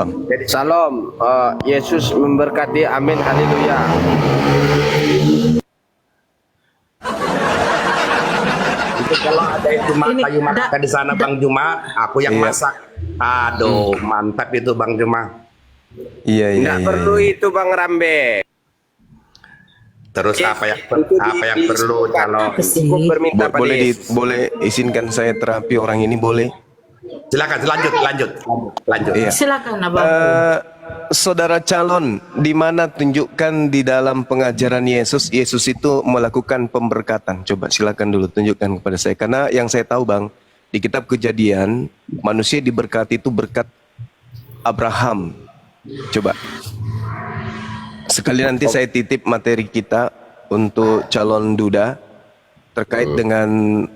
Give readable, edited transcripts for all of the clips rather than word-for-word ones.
Bang. Salam. Yesus memberkati. Amin. Haleluya. Itu kalau ada itu kayu makan di sana Bang Juma, aku yang Iya. masak. Aduh, mantap itu Bang Juma. Iya, iya, Nggak iya. perlu itu Bang Rambe. Terus Yes, apa yang itu perlu kalau cukup berminta pada Yesus. Boleh izinkan saya terapi orang ini, boleh? silakan lanjut. Iya. Silakan Abang. Saudara calon, di mana tunjukkan di dalam pengajaran Yesus itu melakukan pemberkatan. Coba silakan dulu tunjukkan kepada saya. Karena yang saya tahu Bang, di kitab Kejadian, manusia diberkati itu berkat Abraham. Coba. Sekali nanti saya titip materi kita untuk calon duda terkait dengan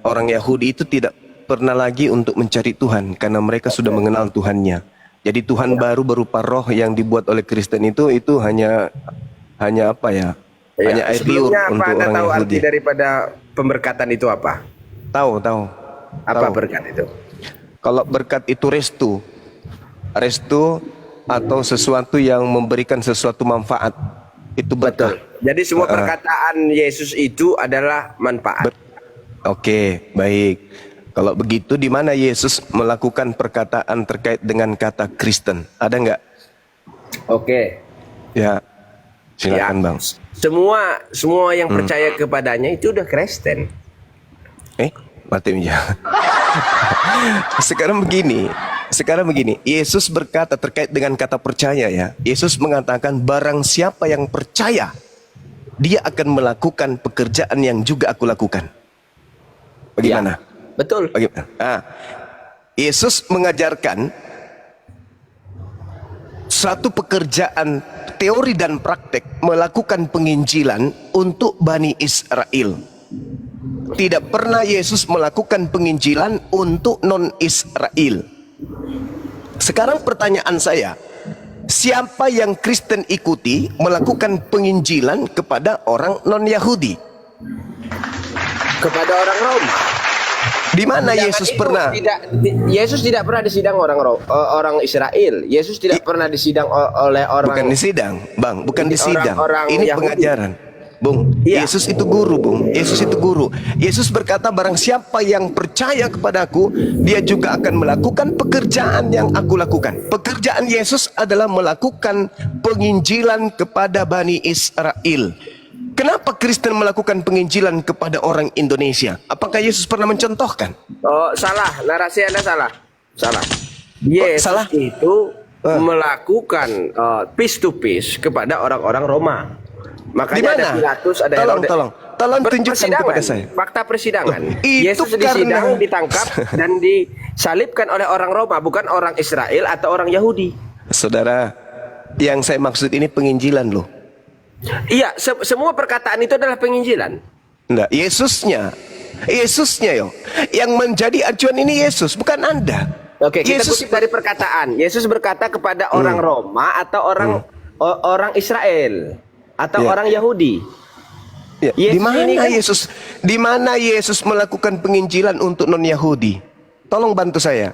orang Yahudi itu tidak pernah lagi untuk mencari Tuhan karena mereka sudah mengenal Tuhannya. Jadi Tuhan baru berupa roh yang dibuat oleh Kristen itu hanya apa ya? Hanya air liur Sebelumnya untuk Anda orang tahu Yahudi. arti daripada pemberkatan itu apa? Tahu. Apa Tahu. berkat itu? Kalau berkat itu restu atau sesuatu yang memberikan sesuatu manfaat, itu berkah. Jadi semua perkataan Yesus itu adalah manfaat. Oke, baik. Kalau begitu, di mana Yesus melakukan perkataan terkait dengan kata Kristen? Ada nggak? Oke. Ya, silakan Ya. Bang. Semua yang percaya kepadanya itu udah Kristen. Mati ya. Sekarang begini. Yesus berkata terkait dengan kata percaya ya. Yesus mengatakan barang siapa yang percaya, dia akan melakukan pekerjaan yang juga aku lakukan. Bagaimana? Betul. Bagaimana? Yesus mengajarkan satu pekerjaan teori dan praktek melakukan penginjilan untuk Bani Israel. Tidak pernah Yesus melakukan penginjilan untuk non-Israel. Sekarang pertanyaan saya, siapa yang Kristen ikuti melakukan penginjilan kepada orang non-Yahudi? Kepada orang Roma. Di mana Jangan Yesus itu, pernah? Yesus tidak pernah disidang orang Israel. Yesus tidak pernah disidang oleh orang. Bukan disidang, Bang, bukan disidang. orang Ini Yahudi. pengajaran. Bung, Iya. Yesus itu guru, Bung. Yesus itu guru. Yesus berkata barang siapa yang percaya kepadaku, dia juga akan melakukan pekerjaan yang aku lakukan. Pekerjaan Yesus adalah melakukan penginjilan kepada Bani Israel. Kenapa Kristen melakukan penginjilan kepada orang Indonesia? Apakah Yesus pernah mencontohkan? Oh, salah. Narasi Anda salah. Yesus salah? itu melakukan peace to peace kepada orang-orang Roma. Di Makanya ada mana? Pilatus, ada Tolong tunjukkan Persidangan, kepada saya. Fakta persidangan. Itu Yesus disidang, karena- ditangkap dan disalibkan oleh orang Roma, bukan orang Israel atau orang Yahudi. Saudara, yang saya maksud ini penginjilan loh. Iya, semua perkataan itu adalah penginjilan. Enggak, Yesusnya yo. Yang menjadi acuan ini Yesus, bukan Anda. Oke, kita Yesus kutip dari perkataan. Yesus berkata kepada orang Roma atau orang Israel atau Ya. orang Yahudi. Ya, Yesus di mana ini kan- di mana Yesus melakukan penginjilan untuk non-Yahudi? Tolong bantu saya.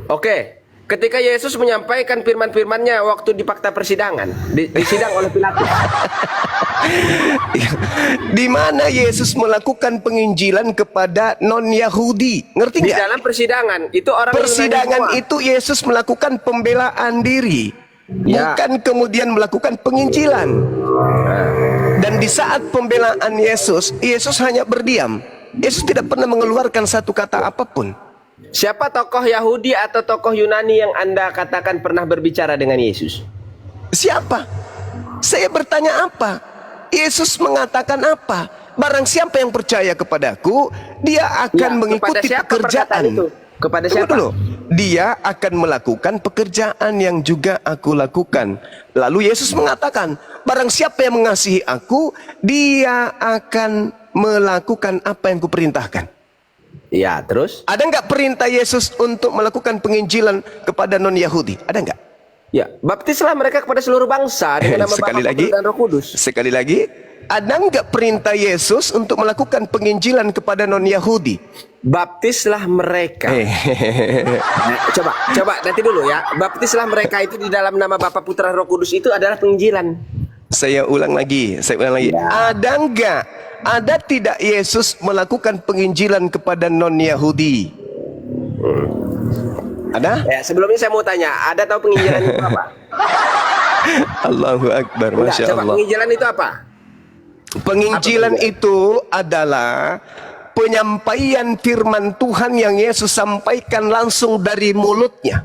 Oke, ketika Yesus menyampaikan firman-firmannya waktu di fakta persidangan, disidang oleh Pilatus. Di mana Yesus melakukan penginjilan kepada non-Yahudi? Ngerti Di nggak? dalam persidangan, itu orang Persidangan Yunani semua. itu Yesus melakukan pembelaan diri, Ya. bukan kemudian melakukan penginjilan. Dan di saat pembelaan Yesus hanya berdiam. Yesus tidak pernah mengeluarkan satu kata apapun. Siapa tokoh Yahudi atau tokoh Yunani yang Anda katakan pernah berbicara dengan Yesus? Siapa? Saya bertanya apa? Yesus mengatakan apa? Barang siapa yang percaya kepadaku, dia akan Ya, mengikuti kepada siapa pekerjaan perkataan itu? Kepada Tunggu siapa? dulu. Dia akan melakukan pekerjaan yang juga aku lakukan. Lalu Yesus mengatakan, barang siapa yang mengasihi aku, dia akan melakukan apa yang kuperintahkan. Ya, terus? Ada nggak perintah Yesus untuk melakukan penginjilan kepada non-Yahudi? Ada nggak? Ya, baptislah mereka kepada seluruh bangsa dengan nama Sekali Bapa, lagi. Putra, dan Roh Kudus. Sekali lagi. ada nggak perintah Yesus untuk melakukan penginjilan kepada non-Yahudi? Baptislah mereka. Nah, coba nanti dulu ya. Baptislah mereka itu di dalam nama Bapa, Putra, Roh Kudus itu adalah penginjilan. Saya ulang lagi. Ada nggak? Ada tidak Yesus melakukan penginjilan kepada non-Yahudi? Ada? Ya, sebelumnya saya mau tanya, ada tahu penginjilan itu apa? Allahu Akbar, Enggak, Masya coba Allah. penginjilan itu apa? Penginjilan itu adalah penyampaian firman Tuhan yang Yesus sampaikan langsung dari mulutnya.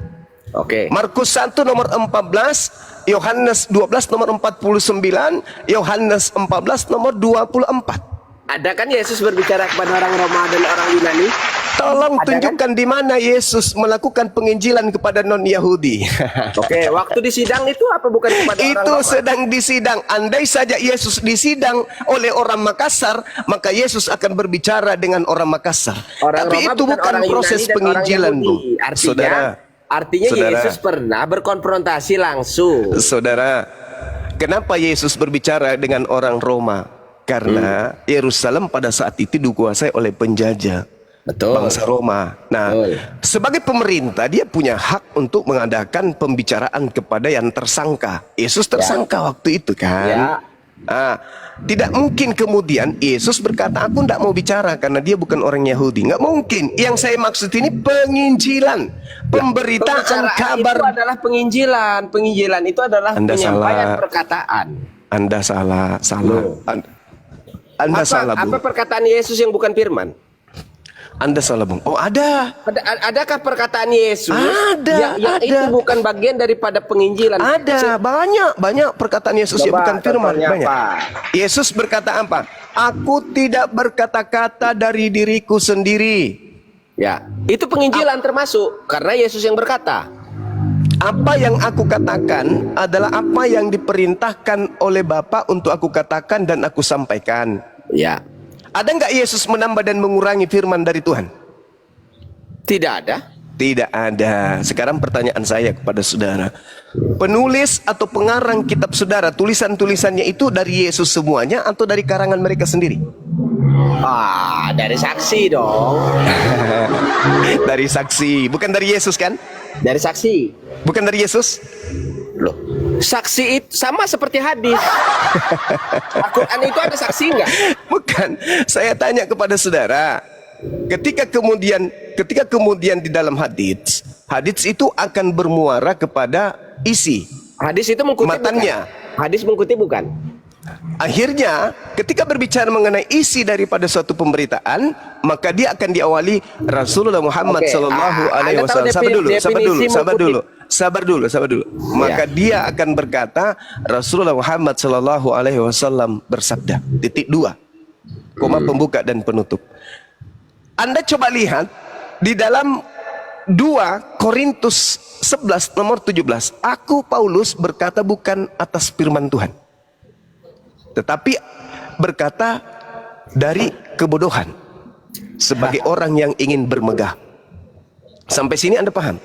Oke. Markus 1 nomor 14, Yohanes 12 nomor 49, Yohanes 14 nomor 24. Ada kan Yesus berbicara kepada orang Roma dan orang Yunani? Tolong Ada tunjukkan di mana Yesus melakukan penginjilan kepada non-Yahudi. Oke, waktu di sidang itu apa bukan kepada orang Itu Roma? sedang disidang. Andai saja Yesus disidang oleh orang Makassar, maka Yesus akan berbicara dengan orang Makassar. Orang Tapi Roma itu bukan orang proses Yunani dan penginjilan, orang Bu. Yahudi. Artinya Saudara. Yesus pernah berkonfrontasi langsung. Saudara, kenapa Yesus berbicara dengan orang Roma? Karena Yerusalem pada saat itu dikuasai oleh penjajah, Betul. bangsa Roma. Nah, Betul. sebagai pemerintah dia punya hak untuk mengadakan pembicaraan kepada yang tersangka. Yesus tersangka waktu itu kan. Ya. Ah, tidak mungkin kemudian Yesus berkata, aku tidak mau bicara karena dia bukan orang Yahudi. Nggak mungkin. Yang saya maksud ini penginjilan, pemberitaan Pembicaraan kabar. itu adalah penginjilan. Penginjilan itu adalah Anda penyampaian salah. perkataan. Anda salah. Loh. Anda salah, Apa Bung. perkataan Yesus yang bukan firman? Anda salah, Bung. Oh, ada. Adakah perkataan Yesus Ada, yang ada. itu bukan bagian daripada penginjilan? Ada banyak perkataan Yesus yang Coba, bukan firman, contohnya banyak. apa? Yesus berkata apa? Aku tidak berkata-kata dari diriku sendiri. Ya, itu penginjilan termasuk karena Yesus yang berkata. Apa yang aku katakan adalah apa yang diperintahkan oleh Bapa untuk aku katakan dan aku sampaikan. Ya, Ada nggak Yesus menambah dan mengurangi firman dari Tuhan? tidak ada. Tidak ada. Sekarang pertanyaan saya kepada saudara, penulis atau pengarang kitab saudara, tulisan-tulisannya itu dari Yesus semuanya atau dari karangan mereka sendiri? Dari saksi dong. Dari saksi, bukan dari Yesus kan? Dari saksi. Bukan dari Yesus? Loh, saksi itu sama seperti hadis. Al-Quran itu ada saksi enggak? Bukan. Saya tanya kepada saudara, ketika kemudian di dalam hadis itu akan bermuara kepada isi Hadis itu mengkutip matannya. bukan? Hadis mengkutip bukan? Akhirnya, ketika berbicara mengenai isi daripada suatu pemberitaan, maka dia akan diawali Rasulullah Muhammad Oke, Sallallahu Alaihi Anda tahu Wasallam. Sabar dulu. Ya. Maka dia akan berkata, Rasulullah Muhammad Sallallahu Alaihi Wasallam bersabda. Titik 2, koma pembuka dan penutup. Anda coba lihat di dalam 2 Korintus 11 nomor 17. Aku Paulus berkata bukan atas firman Tuhan, tetapi berkata dari kebodohan sebagai orang yang ingin bermegah. Sampai sini Anda paham?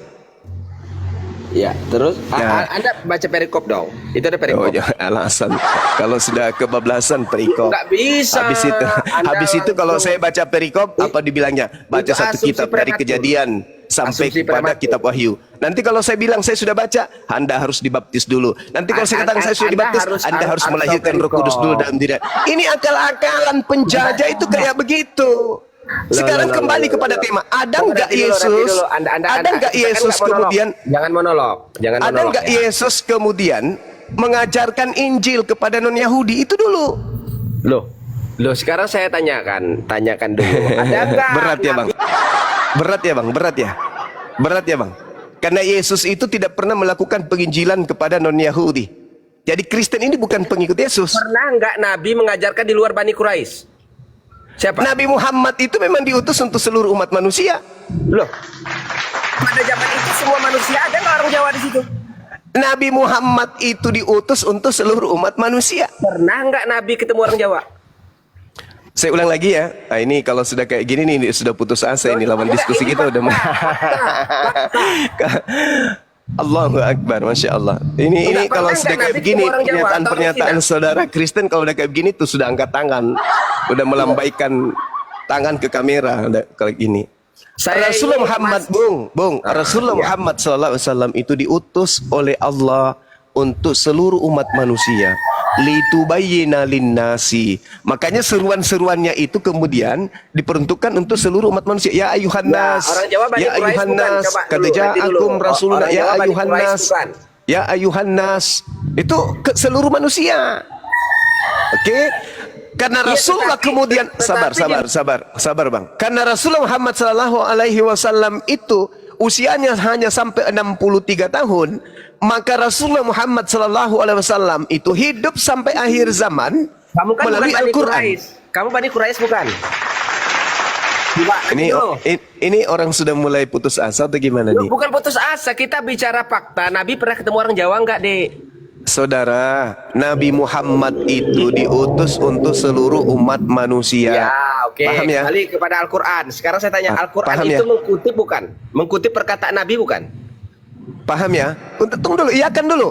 Ya, terus Ya. Anda baca perikop dong. Itu ada Oh, perikop. ya, alasan kalau sudah kebablasan perikop. Nggak bisa. Habis itu kalau saya baca perikop apa dibilangnya? Baca Itu satu asumsi kitab dari prematur. Kejadian sampai Asumsi kepada prematur. kitab Wahyu. Nanti kalau saya bilang saya sudah baca, Anda harus dibaptis dulu. Nanti kalau saya katakan saya sudah Anda dibaptis, Anda harus melahirkan Roh Kudus dulu dalam diri. Ini akal-akalan penjajah itu kayak begitu. Sekarang kembali kepada tema. Ada nggak Yesus? Ada nggak Yesus kemudian? Jangan monolog. Jangan Ada monolog. nggak ya. Yesus kemudian mengajarkan Injil kepada non-Yahudi? Itu dulu. Loh, sekarang saya tanyakan dulu. Ada nggak? Berat ya, Bang. Berat ya, Bang. Karena Yesus itu tidak pernah melakukan penginjilan kepada non-Yahudi. Jadi Kristen ini bukan pengikut Yesus. Pernah nggak Nabi mengajarkan di luar Bani Quraisy? Siapa? Nabi Muhammad itu memang diutus untuk seluruh umat manusia. Loh, pada zaman itu semua manusia ada nggak orang Jawa di situ? Nabi Muhammad itu diutus untuk seluruh umat manusia. Pernah nggak Nabi ketemu orang Jawa? Saya ulang lagi ya. Nah, ini kalau sudah kayak gini nih sudah putus asa ini lawan diskusi kita udah. Allahu Akbar, Masya Allah. Ini Enggak, kalau pernah sudah nggak kayak Nabi begini, ketemu orang Jawa atau orang pernyataan Cina? saudara Kristen kalau udah kayak begini tuh sudah angkat tangan, udah melambaikan tangan ke kamera, udah kayak gini. Saya Rasulullah ini Muhammad, Rasulullah Muhammad SAW itu diutus oleh Allah untuk seluruh umat manusia. Litubayyina linnasi. Makanya seruan-seruannya itu kemudian diperuntukkan untuk seluruh umat manusia. Ya ayuhan nas. orang Jawa Bani Ya Quraisy ayuhan bukan? nas. Coba Kata dulu, nanti dulu. ja'akum rasuluna. Orang Ya Jawa Bani ayuhan Quraisy nas. bukan? Ya ayuhan nas. Itu ke seluruh manusia. Oke? Karena Iya, Rasulullah kemudian sabar Bang. Karena Rasulullah Muhammad sallallahu alaihi wasallam itu usianya hanya sampai 63 tahun, maka Rasulullah Muhammad sallallahu alaihi wasallam itu hidup sampai akhir zaman Kamu kan melalui bukan Bani Al-Qur'an. Quraisy. Kamu Bani Quraisy bukan? Coba, Ini orang sudah mulai putus asa atau gimana nih? bukan putus asa, kita bicara fakta. Nabi pernah ketemu orang Jawa enggak, Dek? Saudara, Nabi Muhammad itu diutus untuk seluruh umat manusia. Ya, oke. Paham ya? Kembali kepada Al-Qur'an. Sekarang saya tanya, Al-Qur'an paham itu ya? mengkutip bukan? Mengkutip perkataan Nabi bukan? Paham ya? Tunggu dulu, iyakan dulu.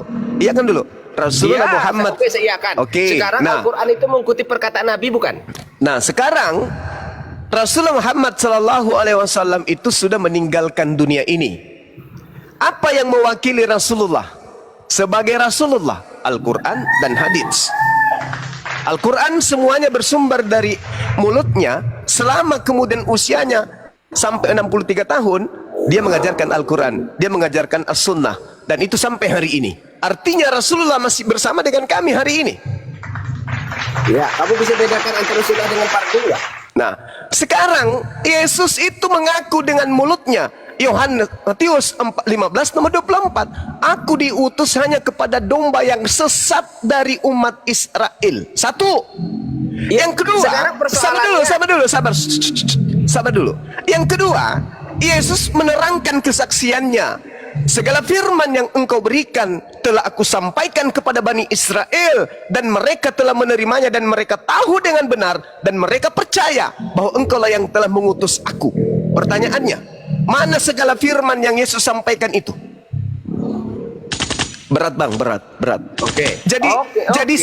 Rasulullah Iya, Muhammad. Oke, saya iakan. Oke, Sekarang nah. Al-Qur'an itu mengkutip perkataan Nabi bukan? Nah, sekarang Rasulullah Muhammad sallallahu alaihi wasallam itu sudah meninggalkan dunia ini. Apa yang mewakili Rasulullah sebagai Rasulullah? Al-Quran dan hadis. Al-Quran semuanya bersumber dari mulutnya. Selama kemudian usianya sampai 63 tahun, dia mengajarkan Al-Quran, dia mengajarkan As-Sunnah, dan itu sampai hari ini. Artinya Rasulullah masih bersama dengan kami hari ini. Ya, kamu bisa bedakan antara sunnah dengan fardu enggak? Nah, sekarang Yesus itu mengaku dengan mulutnya. Yohanes Matius 15 nomor 24. Aku diutus hanya kepada domba yang sesat dari umat Israel. Satu. Yang kedua, sabar dulu. Yang kedua, Yesus menerangkan kesaksiannya. Segala firman yang engkau berikan telah aku sampaikan kepada Bani Israel, dan mereka telah menerimanya, dan mereka tahu dengan benar, dan mereka percaya bahwa engkau lah yang telah mengutus aku. Pertanyaannya, mana segala firman yang Yesus sampaikan itu? Berat Bang, berat. Oke. Jadi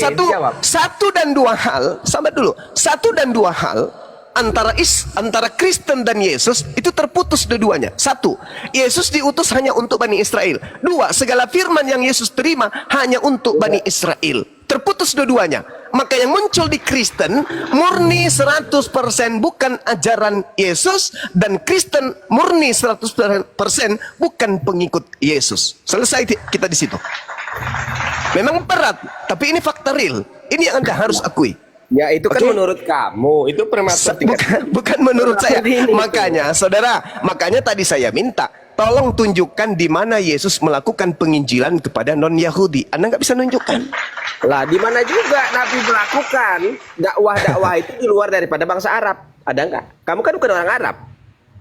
satu dan dua hal, sabar dulu. Satu dan dua hal antara Kristen dan Yesus itu terputus dua-duanya. Satu, Yesus diutus hanya untuk Bani Israel. Dua, segala firman yang Yesus terima hanya untuk Bani Israel. Terputus dua-duanya. Maka yang muncul di Kristen murni 100% bukan ajaran Yesus, dan Kristen murni 100% bukan pengikut Yesus. Selesai kita di situ. Memang berat, tapi ini fakta real. Ini yang Anda harus akui. Ya, itu kan Oke? menurut kamu. Itu Bukan menurut saya. Makanya, saudara, tadi saya minta tolong tunjukkan di mana Yesus melakukan penginjilan kepada non-Yahudi. Anda nggak bisa nunjukkan. Lah, di mana juga Nabi melakukan dakwah itu di luar daripada bangsa Arab? Ada nggak? Kamu kan bukan orang Arab.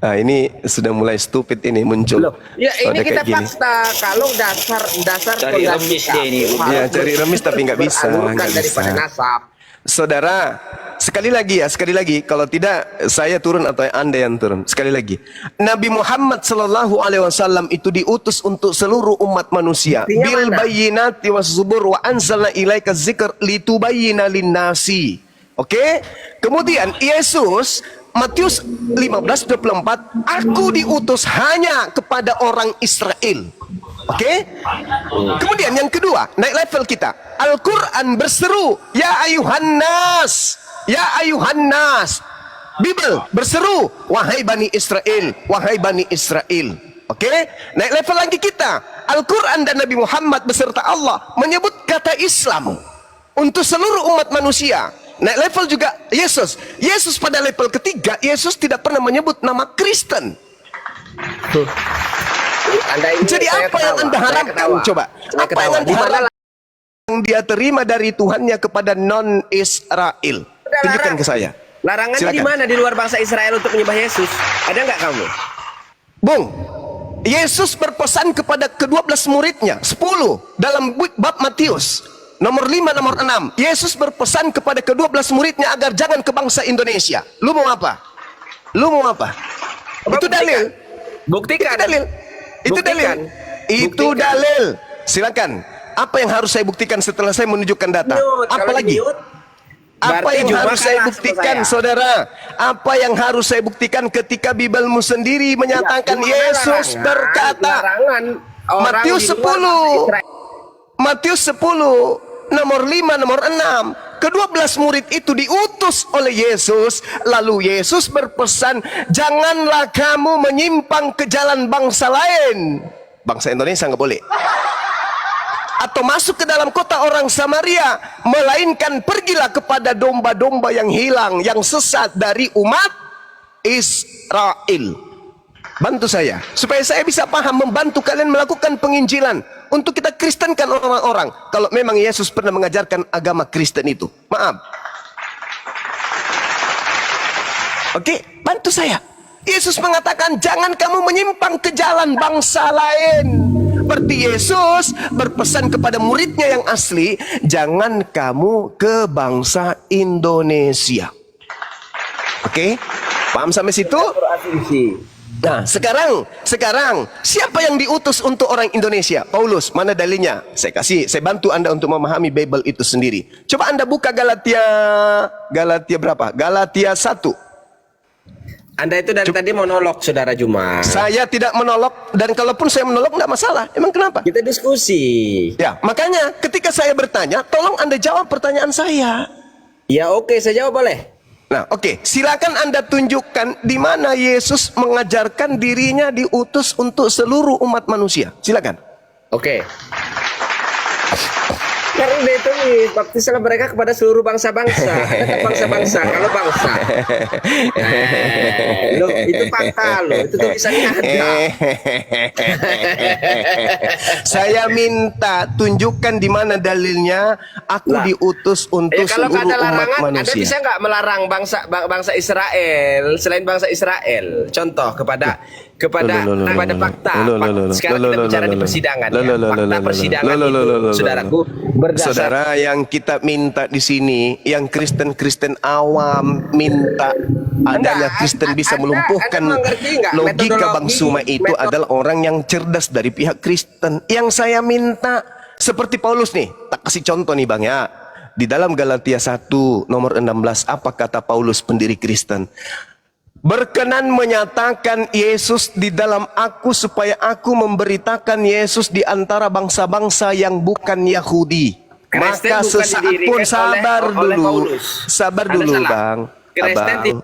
Nah, ini sudah mulai stupid ini muncul. Loh, ya ini Pada kita kayak gini. fakta. Kalau dasar Cari remis dia ini. Ya, cari remis tapi nggak bisa. Bukan daripada nasab. Saudara, sekali lagi, kalau tidak saya turun atau Anda yang turun. Sekali lagi, Nabi Muhammad sallallahu alaihi wasallam itu diutus untuk seluruh umat manusia. Artinya Bil mana? bayyinati was-zubur wa anzalna ilaika dzikr litubayyina lin-nasi. Oke? Kemudian Yesus Matius 15:24, aku diutus hanya kepada orang Israel. Oke? Kemudian yang kedua, naik level kita. Al-Quran berseru, ya ayuhan nas, ya ayuhan nas. Bible berseru, wahai Bani Israel, wahai Bani Israel. Oke? Naik level lagi kita. Al-Quran dan Nabi Muhammad beserta Allah menyebut kata Islam untuk seluruh umat manusia. Naik level juga Yesus. Yesus pada level ketiga, Yesus tidak pernah menyebut nama Kristen. Jadi apa yang Anda harapkan? Coba. Apa yang Anda harapkan yang dia terima dari Tuhannya kepada non-Israel? Tunjukkan ke saya. Larangannya di Silakan. mana di luar bangsa Israel untuk menyembah Yesus? Ada nggak kamu? Bung, Yesus berpesan kepada ke-12 muridnya, 10 dalam bab Matius. Nomor 5, nomor 6. Yesus berpesan kepada ke-12 muridnya agar jangan ke bangsa Indonesia. Lu mau apa? Lu mau apa? Apa Itu dalil. Buktikan. Itu dalil. Itu Buktikan. dalil. Itu Buktikan. dalil. Silakan. Apa yang harus saya buktikan setelah saya menunjukkan data? Mute. Kalau Apalagi? di-mute, Apa berarti yang Juma harus saya kalah sama buktikan, saya. saudara? Apa yang harus saya buktikan ketika Bibelmu sendiri menyatakan Cuma Yesus larangan, berkata, larangan orang Matius di luar 10, bangsa Israel. Matius 10, nomor 5, nomor 6. Ke-12 murid itu diutus oleh Yesus. Lalu Yesus berpesan, janganlah kamu menyimpang ke jalan bangsa lain. Bangsa Indonesia nggak boleh. Atau masuk ke dalam kota orang Samaria, melainkan pergilah kepada domba-domba yang hilang, yang sesat dari umat Israel. Bantu saya, supaya saya bisa paham, membantu kalian melakukan penginjilan, untuk kita kristenkan orang-orang, kalau memang Yesus pernah mengajarkan agama Kristen itu. Maaf. Oke, bantu saya. Yesus mengatakan, jangan kamu menyimpang ke jalan bangsa lain. Berarti Yesus berpesan kepada muridnya yang asli, jangan kamu ke bangsa Indonesia. Oke, paham sampai situ? Berasumsi. Nah, sekarang siapa yang diutus untuk orang Indonesia? Paulus. Mana dalilnya? Saya bantu Anda untuk memahami Bible itu sendiri. Coba Anda buka Galatia berapa? Galatia 1. Anda itu dari tadi monolog, Saudara Juma. Saya tidak menolak, dan kalaupun saya menolak tidak masalah. Emang kenapa? Kita diskusi. Ya, makanya ketika saya bertanya, tolong Anda jawab pertanyaan saya. Ya oke, saya jawab boleh. Nah, oke, silakan Anda tunjukkan di mana Yesus mengajarkan dirinya diutus untuk seluruh umat manusia. Silakan. Oke. Karena udah ditulis, baptislah mereka kepada seluruh bangsa-bangsa. Ada bangsa-bangsa, kalau bangsa. Loh, itu fakta loh, itu tulisannya ada. Saya minta tunjukkan di mana dalilnya aku Lah. diutus untuk Ya kalau seluruh ada umat larangan, Anda manusia. bisa nggak melarang bangsa Israel selain bangsa Israel? Contoh kepada fakta. Sekarang kita bicara di persidangan ya. Fakta persidangan itu, saudaraku, berdasar. Saudara, yang kita minta di sini, yang Kristen awam minta adanya Kristen bisa melumpuhkan Anda mengerti nggak logika metodologi, Bang Suma itu adalah orang yang cerdas dari pihak Kristen. Yang saya minta seperti Paulus nih, tak kasih contoh nih Bang ya. Di dalam Galatia 1 nomor 16, apa kata Paulus pendiri Kristen? Berkenan menyatakan Yesus di dalam aku, supaya aku memberitakan Yesus di antara bangsa-bangsa yang bukan Yahudi. Kristen Maka bukan sesaat didirikan pun sabar oleh dulu. Paulus. Sabar Anda dulu salah. Bang. Kristen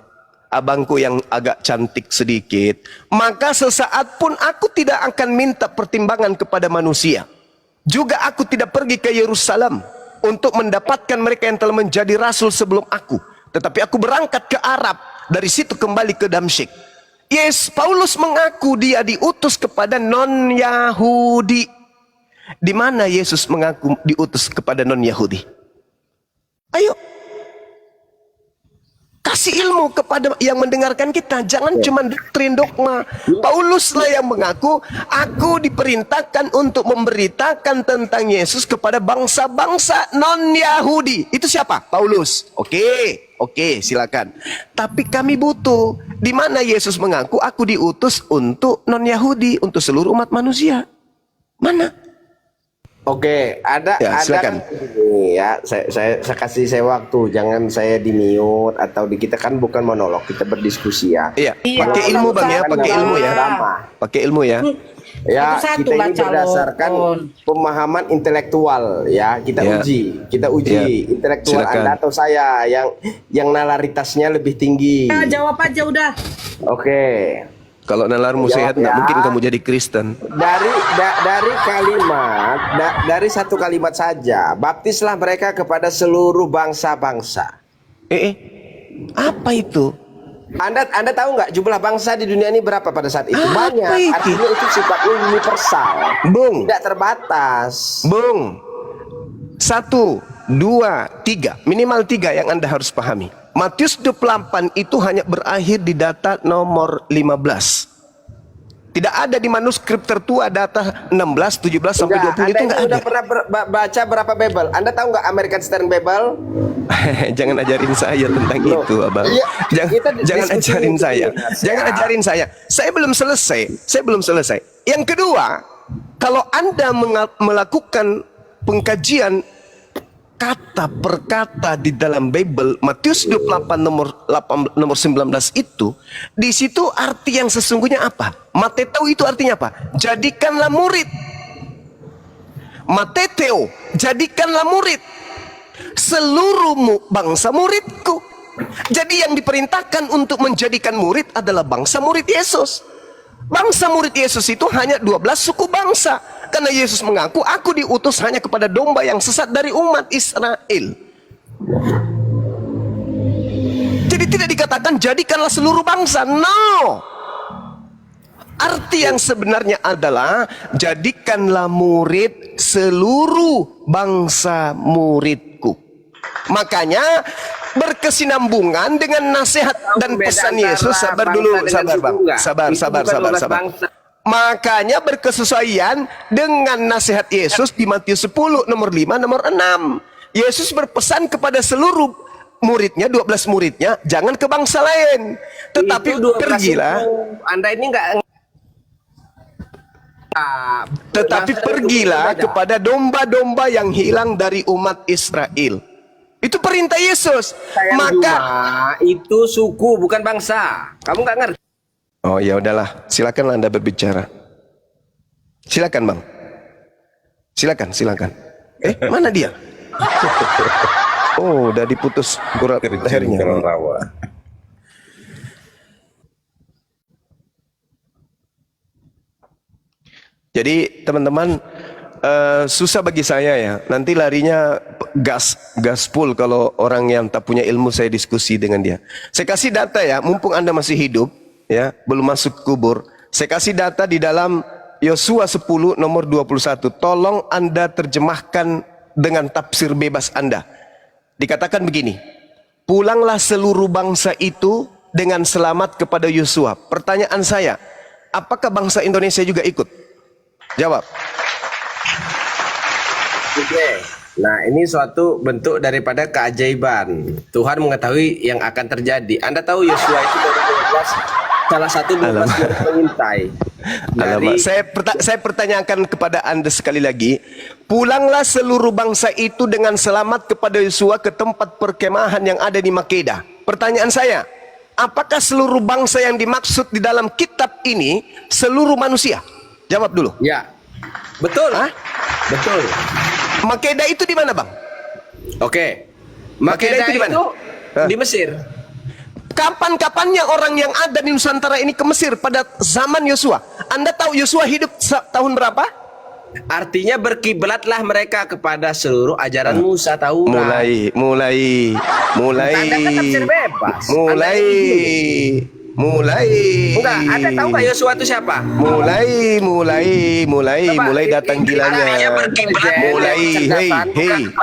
Abangku yang agak cantik sedikit. Maka sesaat pun aku tidak akan minta pertimbangan kepada manusia. Juga aku tidak pergi ke Yerusalem untuk mendapatkan mereka yang telah menjadi rasul sebelum aku. Tetapi aku berangkat ke Arab, dari situ kembali ke Damsyik. Yes, Paulus mengaku dia diutus kepada non-Yahudi. Di mana Yesus mengaku diutus kepada non-Yahudi? Ayo, kasih ilmu kepada yang mendengarkan kita. Jangan cuma doktrin dogma. Paulus lah yang mengaku, aku diperintahkan untuk memberitakan tentang Yesus kepada bangsa-bangsa non-Yahudi. Itu siapa? Paulus. Oke, silakan. Tapi kami butuh di mana Yesus mengaku aku diutus untuk non-Yahudi, untuk seluruh umat manusia. Mana? Oke, ada silakan. kan ini ya, saya kasih saya waktu, jangan saya di mute atau kita kan bukan monolog, kita berdiskusi ya. Iya, Iya, pakai ilmu Bang ya, satu pakai ilmu ya. Drama. Pakai ilmu ya. Ya, Satu-satu kita lah ini berdasarkan calon. pemahaman intelektual ya, kita Ya. uji Ya. intelektual Silakan. Anda atau saya yang nalaritasnya lebih tinggi. Ya, jawab aja udah. Oke. Kalau nalarmu Jawab sehat, nggak ya. mungkin kamu jadi Kristen. Dari satu kalimat saja, baptislah mereka kepada seluruh bangsa-bangsa. Apa itu? Anda tahu nggak jumlah bangsa di dunia ini berapa pada saat itu? Apa Banyak. itu? Artinya itu sifatnya universal, Bung, tidak terbatas. Bung. 1, 2, 3. Minimal 3 yang Anda harus pahami. Matius 28 itu hanya berakhir di data nomor 15. Tidak ada di manuskrip tertua data 16, 17 sampai 20 itu nggak ada. Udah pernah baca berapa Bible? Anda tahu nggak American Standard Bible? Jangan ajarin saya tentang Loh, itu, Abang. iya, kita Jangan diskusi ajarin ini, saya. Mas, Jangan ya. ajarin saya. Saya belum selesai. Yang kedua, kalau Anda melakukan pengkajian kata per kata di dalam Bible, Matius 28 nomor 19 itu, di situ arti yang sesungguhnya apa? Mateteo itu artinya apa? Jadikanlah murid. Mateteo, jadikanlah murid seluruh bangsa muridku. Jadi yang diperintahkan untuk menjadikan murid adalah bangsa murid Yesus. Bangsa murid Yesus itu hanya 12 suku bangsa. Karena Yesus mengaku, aku diutus hanya kepada domba yang sesat dari umat Israel. Jadi tidak dikatakan jadikanlah seluruh bangsa. No. Arti yang sebenarnya adalah jadikanlah murid seluruh bangsa muridku. Makanya berkesinambungan dengan nasihat dan pesan Yesus. Sabar dulu, sabar bang. Sabar. Makanya berkesesuaian dengan nasihat Yesus di Matius 10 nomor 5 nomor 6. Yesus berpesan kepada seluruh muridnya, 12 muridnya, jangan ke bangsa lain, tetapi pergilah. Anda ini enggak, tetapi pergilah kepada domba-domba yang hilang dari umat Israel. Itu perintah Yesus. Maka itu suku bukan bangsa. Kamu nggak ngerti? Oh ya udahlah, silakan Anda berbicara. Silakan bang. Silakan. Mana dia? Oh, udah diputus urat lehernya. Jadi teman-teman, susah bagi saya ya. Nanti larinya gaspol kalau orang yang tak punya ilmu saya diskusi dengan dia. Saya kasih data ya, mumpung Anda masih hidup ya, belum masuk kubur. Saya kasih data di dalam Yosua 10 nomor 21. Tolong Anda terjemahkan dengan tafsir bebas Anda. Dikatakan begini, pulanglah seluruh bangsa itu dengan selamat kepada Yosua. Pertanyaan saya, apakah bangsa Indonesia juga ikut? Jawab. Oke. Nah, ini suatu bentuk daripada keajaiban. Tuhan mengetahui yang akan terjadi. Anda tahu Yosua itu dari 12, salah satu 12 pengintai. Saya pertanyakan kepada Anda sekali lagi, pulanglah seluruh bangsa itu dengan selamat kepada Yosua ke tempat perkemahan yang ada di Makeda. Pertanyaan saya, apakah seluruh bangsa yang dimaksud di dalam kitab ini seluruh manusia? Jawab dulu. Ya, betul. Hah? Betul. Makeda itu di mana, Bang? Oke. Makeda itu di mana? Di Mesir. Kapan-kapannya orang yang ada di Nusantara ini ke Mesir pada zaman Yosua? Anda tahu Yosua hidup tahun berapa? Artinya berkiblatlah mereka kepada seluruh ajaran Musa Taurat. Mulai. Anda kan tafsir bebas. Mulai. Enggak, Anda tahu nggak Yosua itu siapa? Mulai datang gilanya.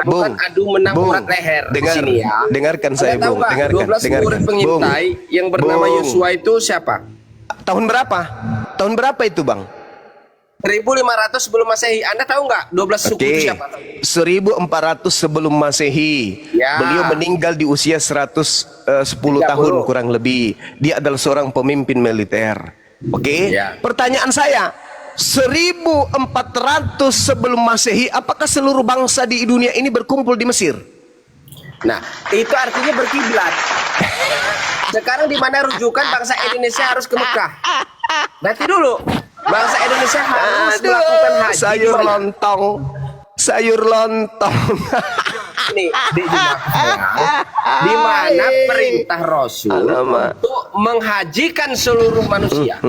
Bukan adu menang urat leher di sini ya. Dengarkan saya, Anda tahu Bung. nggak 12 murid pengintai yang bernama Yosua itu siapa? Tahun berapa itu, Bang? 1500 sebelum Masehi. Anda tahu nggak 12 suku itu siapa? 1400 sebelum Masehi. Ya. Beliau meninggal di usia 110 tahun kurang lebih. Dia adalah seorang pemimpin militer. Oke. Ya. Pertanyaan saya, 1400 sebelum Masehi, apakah seluruh bangsa di dunia ini berkumpul di Mesir? Nah, itu artinya berkiblat. Sekarang di mana rujukan bangsa Indonesia harus ke Mekah? Nanti dulu. Bangsa Indonesia harus melakukan haji. Sayur lontong. Nih, di mana perintah Rasul untuk menghajikan seluruh manusia.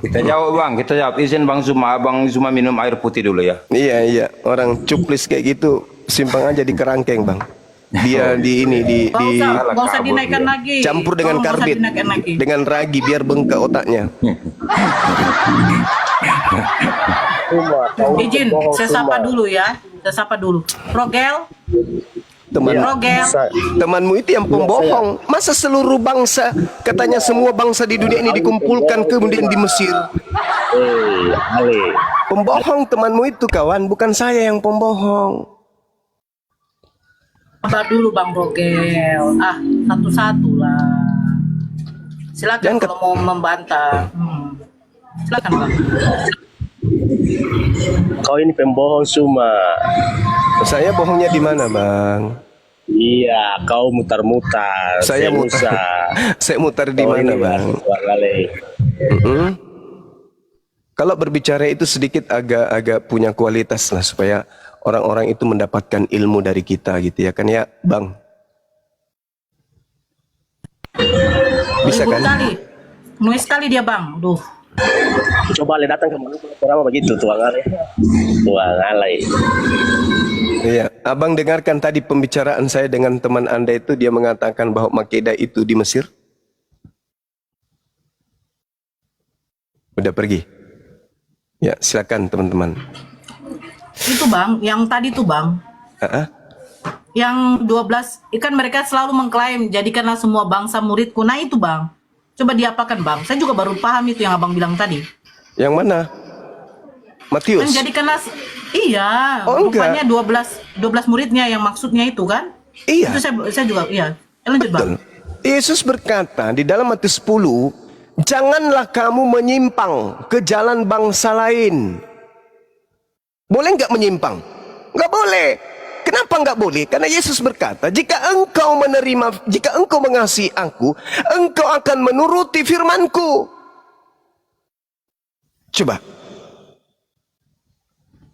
Kita jawab, izin Bang Zuma minum air putih dulu ya. Iya, orang cuplis kayak gitu simpang aja di kerangkeng, Bang. Dia nggak usah dinaikkan lagi. Campur dengan karbit, dengan ragi biar bengkak otaknya. Izin, saya sapa dulu ya. Rogel. Temanmu itu yang pembohong. Masa seluruh bangsa, katanya semua bangsa di dunia ini dikumpulkan kemudian di Mesir. Pembohong temanmu itu, kawan, bukan saya yang pembohong. Sabar dulu Bang Rogel. Satu-satu lah. Silakan kalau mau membantah. Silakan Bang. Kau ini pembohong semua. Saya bohongnya di mana, Bang? Iya, kau mutar-mutar. Saya mutar. Saya mutar di Kau mana, ini Bang? Wangale. Mm-mm. Kalau berbicara itu sedikit agak punya kualitas lah supaya orang-orang itu mendapatkan ilmu dari kita gitu ya kan ya, Bang? Bisa Ribut kan? kali. Noise sekali dia bang. Duh. Coba le datang ke Maluku, orang begitu tuh Wangale. Wangale. Iya, Abang dengarkan tadi pembicaraan saya dengan teman Anda itu, dia mengatakan bahwa Makedah itu di Mesir. Udah pergi. Ya, silakan teman-teman. Itu bang, yang tadi tuh bang. Yang 12, ikan mereka selalu mengklaim jadikanlah semua bangsa muridku. Nah itu bang. Coba diapakan bang. Saya juga baru paham itu yang abang bilang tadi. Yang mana? Matius. Menjadikanlah, iya. Oh, enggak. Rupanya 12 muridnya yang maksudnya itu kan. Iya. Itu saya juga, iya. Lanjut bang. Yesus berkata di dalam Matius 10, janganlah kamu menyimpang ke jalan bangsa lain. Boleh nggak menyimpang? Nggak boleh. Kenapa nggak boleh? Karena Yesus berkata, jika engkau mengasihi aku, engkau akan menuruti firmanku. Coba.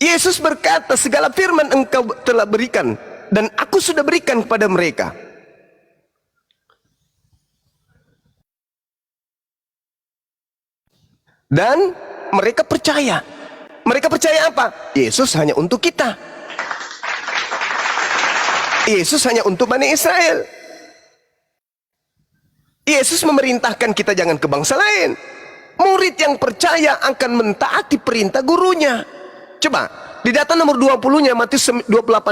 Yesus berkata, segala firman engkau telah berikan, dan aku sudah berikan kepada mereka. Dan mereka percaya. Mereka percaya apa? Yesus hanya untuk kita. Yesus hanya untuk Bani Israel. Yesus memerintahkan kita jangan ke bangsa lain. Murid yang percaya akan mentaati perintah gurunya. Coba, di data nomor 20-nya Matius 28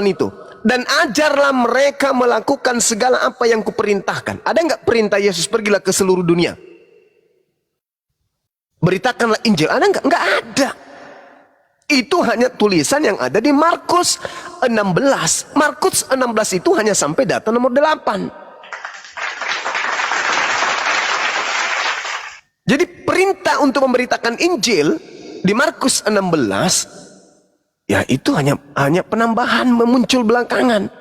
itu. Dan ajarlah mereka melakukan segala apa yang kuperintahkan. Ada nggak perintah Yesus pergilah ke seluruh dunia? Beritakanlah Injil. Ada nggak? Nggak ada. Itu hanya tulisan yang ada di Markus 16. Markus 16 itu hanya sampai data nomor 8. Jadi perintah untuk memberitakan Injil di Markus 16 ya itu hanya penambahan memuncul belakangan.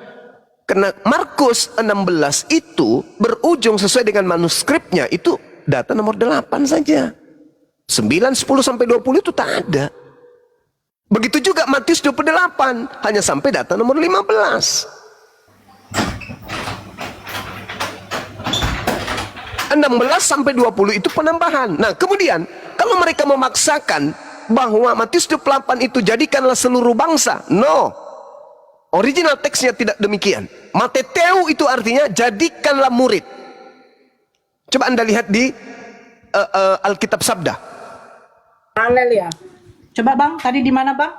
Karena Markus 16 itu berujung sesuai dengan manuskripnya itu data nomor 8 saja. 9, 10 sampai 20 itu tak ada. Begitu juga Matius 28 hanya sampai data nomor 15. 16 sampai 20 itu penambahan. Nah, kemudian kalau mereka memaksakan bahwa Matius 28 itu jadikanlah seluruh bangsa. No. Original teksnya tidak demikian. Mateteu itu artinya jadikanlah murid. Coba Anda lihat di Alkitab Sabda. Haleluya. Coba bang, tadi di mana bang?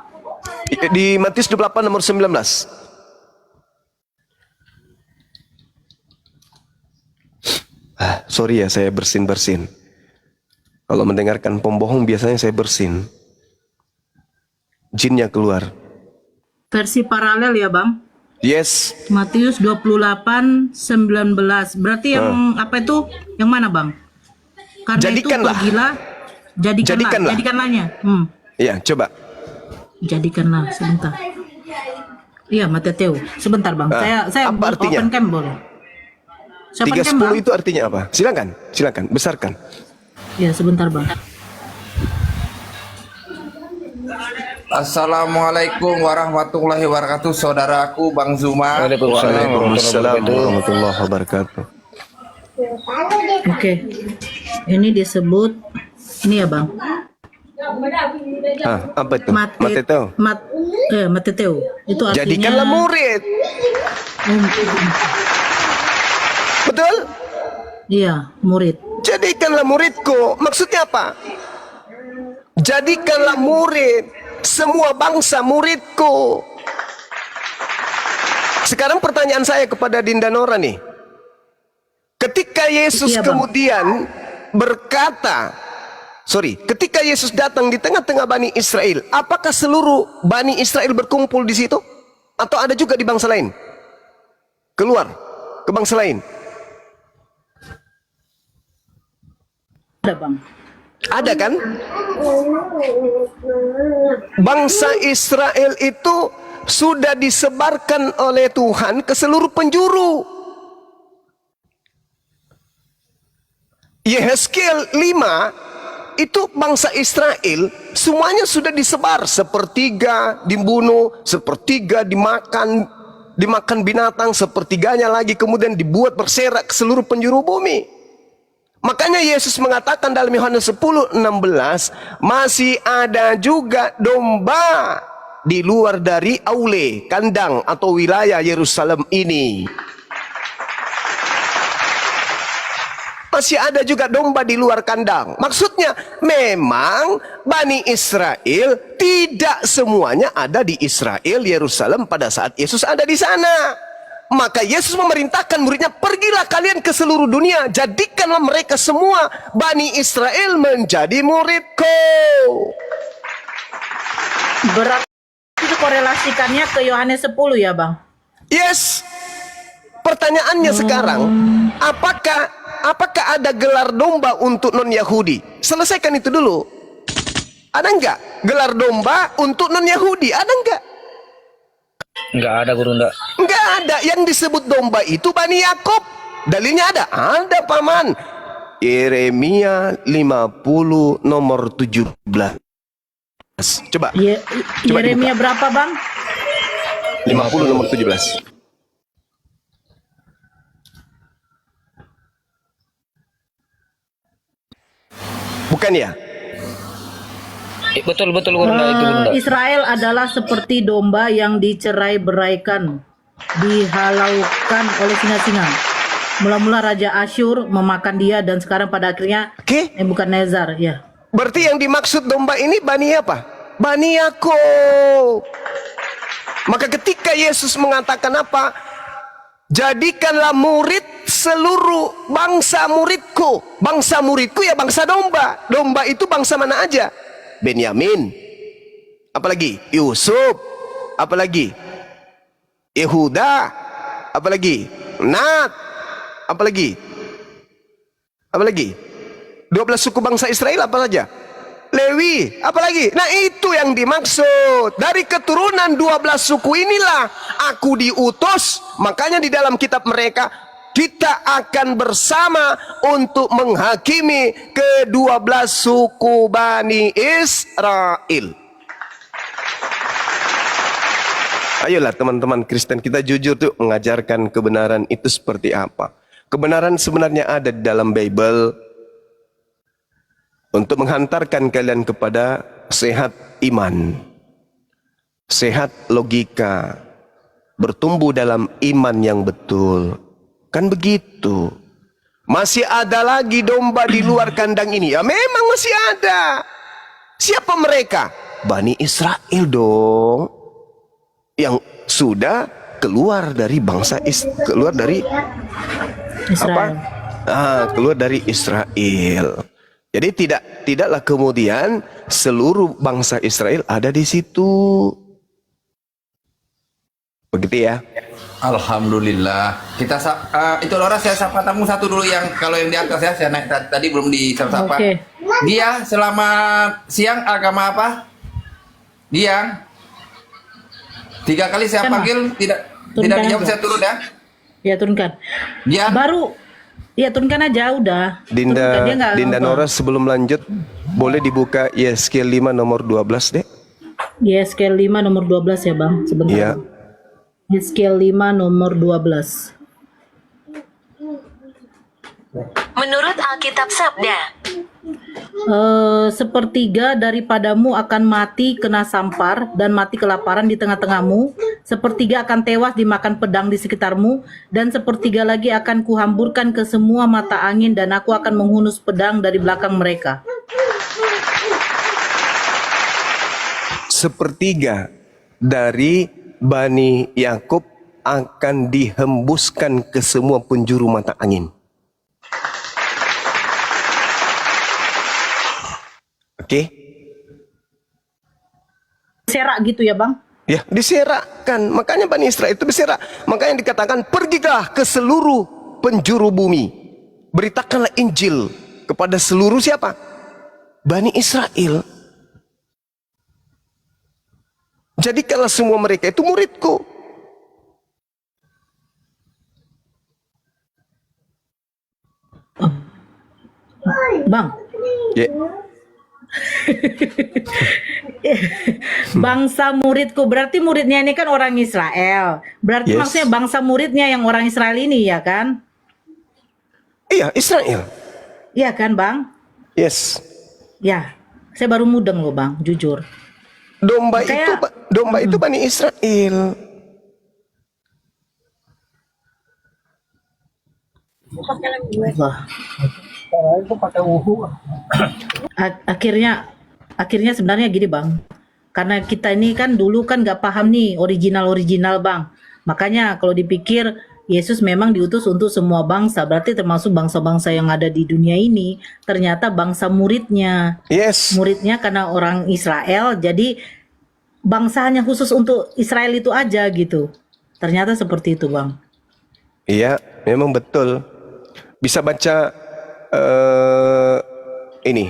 Di Matius 28 nomor 19. Sorry ya, saya bersin-bersin. Kalau mendengarkan pembohong biasanya saya bersin. Jinnya keluar. Versi paralel ya bang? Yes. Matius 28, 19. Berarti yang apa itu? Yang mana bang? Karena Jadikanlah. itu pergilah. Jadikanlahnya. Iya, coba. Jadikanlah sebentar. Iya, Mateteu. Sebentar, Bang. Saya apa artinya? open cam boleh. Saya open cam, 3:10 Bang. itu artinya apa? Silakan, besarkan. Iya, sebentar, Bang. Assalamualaikum warahmatullahi wabarakatuh, saudaraku Bang Zuma. Waalaikumsalam warahmatullahi wabarakatuh. Oke. Ini disebut ini ya, Bang. Apa itu? Mateteu. Mateteu. Itu artinya Jadikanlah murid. Betul? Iya, murid. Jadikanlah muridku. Maksudnya apa? Jadikanlah murid semua bangsa muridku. Sekarang pertanyaan saya kepada Dinda Nora nih. Ketika Yesus Iya, Bang. kemudian berkata, ketika Yesus datang di tengah-tengah Bani Israel, apakah seluruh Bani Israel berkumpul di situ? Atau ada juga di bangsa lain? Keluar ke bangsa lain? Ada, Bang. Ada kan? Bangsa Israel itu sudah disebarkan oleh Tuhan ke seluruh penjuru. Yehezkiel 5 itu bangsa Israel semuanya sudah disebar, sepertiga dibunuh, sepertiga dimakan binatang, sepertiganya lagi kemudian dibuat berserak ke seluruh penjuru bumi. Makanya Yesus mengatakan dalam Yohanes 10:16, masih ada juga domba di luar dari aule, kandang atau wilayah Yerusalem ini. Masih ada juga domba di luar kandang. Maksudnya memang Bani Israel tidak semuanya ada di Israel, Yerusalem pada saat Yesus ada di sana. Maka Yesus memerintahkan muridnya, pergilah kalian ke seluruh dunia, jadikanlah mereka semua Bani Israel menjadi muridku. Berarti itu korelasikannya ke Yohanes 10 ya Bang? Yes. Pertanyaannya sekarang, apakah ada gelar domba untuk non-Yahudi? Selesaikan itu dulu. Ada enggak gelar domba untuk non-Yahudi? Ada enggak? Enggak ada guru, enggak. Enggak ada. Yang disebut domba itu Bani Yakub. Dalilnya ada. Ada paman. Yeremia 50 nomor 17. Coba. Coba Yeremia berapa Bang? 50 nomor 17. Bukan ya? Betul guru, enggak itu guru, enggak. Israel adalah seperti domba yang dicerai-beraikan, dihalaukan oleh singa-singa. Mula-mula Raja Asyur memakan dia dan sekarang pada akhirnya Nebukadnezar, ya. Berarti yang dimaksud domba ini Bani apa? Bani Yakub. Maka ketika Yesus mengatakan apa? Jadikanlah murid seluruh bangsa muridku. Bangsa muridku ya bangsa domba. Domba itu bangsa mana aja? Benyamin. Apalagi? Yusuf. Apalagi? Yehuda. Apalagi? Nat. Apalagi? Apalagi? 12 suku bangsa Israel apa saja? Lewi, apalagi? Nah itu yang dimaksud. Dari keturunan 12 suku inilah aku diutus. Makanya di dalam kitab mereka, kita akan bersama untuk menghakimi ke-12 suku Bani Israel. Ayolah teman-teman Kristen, kita jujur tuh mengajarkan kebenaran itu seperti apa. Kebenaran sebenarnya ada di dalam Bible, untuk menghantarkan kalian kepada sehat iman, sehat logika, bertumbuh dalam iman yang betul. Kan begitu. Masih ada lagi domba di luar kandang ini. Ya memang masih ada. Siapa mereka? Bani Israel dong. Yang sudah keluar dari bangsa keluar dari Israel. Keluar dari Israel. Jadi tidaklah kemudian seluruh bangsa Israel ada di situ. Begitu ya. Alhamdulillah. Kita itu Laura, saya sapa tamu satu dulu yang kalau yang di atas ya, saya naik tadi belum disapa. Oke. Dia selamat siang, agama apa? Dia 3 kali saya panggil tidak dijawab, saya turun ya. Ya turunkan. Dia Baru ya turunkan aja udah. Dinda Turunkan, dia nggak Dinda apa. Nora, sebelum lanjut boleh dibuka Yehezkiel 5 nomor 12 deh. Yehezkiel 5 nomor 12 ya Bang, sebentar. Iya. Yehezkiel 5 nomor 12. Menurut Alkitab Sabda, sepertiga daripadamu akan mati kena sampar dan mati kelaparan di tengah-tengahmu, sepertiga akan tewas dimakan pedang di sekitarmu, dan sepertiga lagi akan kuhamburkan ke semua mata angin, dan aku akan menghunus pedang dari belakang mereka. Sepertiga dari Bani Yakub akan dihembuskan ke semua penjuru mata angin. Oke? Serak gitu ya Bang? Ya, diserakkan. Makanya Bani Israel itu berserak. Makanya dikatakan, pergilah ke seluruh penjuru bumi. Beritakanlah Injil kepada seluruh siapa? Bani Israel. Jadi kalau semua mereka itu muridku. Bang, Ya. bangsa muridku berarti muridnya ini kan orang Israel. Berarti Yes. maksudnya bangsa muridnya yang orang Israel ini ya kan? Iya, Israel. Iya kan, Bang? Yes. Ya, saya baru mudeng loh, Bang, jujur. Domba Kayak- itu Bani Israel. Wah. Akhirnya sebenarnya gini, Bang. Karena kita ini kan dulu kan nggak paham nih original Bang. Makanya kalau dipikir Yesus memang diutus untuk semua bangsa, berarti termasuk bangsa-bangsa yang ada di dunia ini. Ternyata bangsa muridnya. Yes. Muridnya karena orang Israel, jadi bangsa hanya khusus untuk Israel itu aja gitu. Ternyata seperti itu, Bang. Iya, memang betul. Bisa baca ini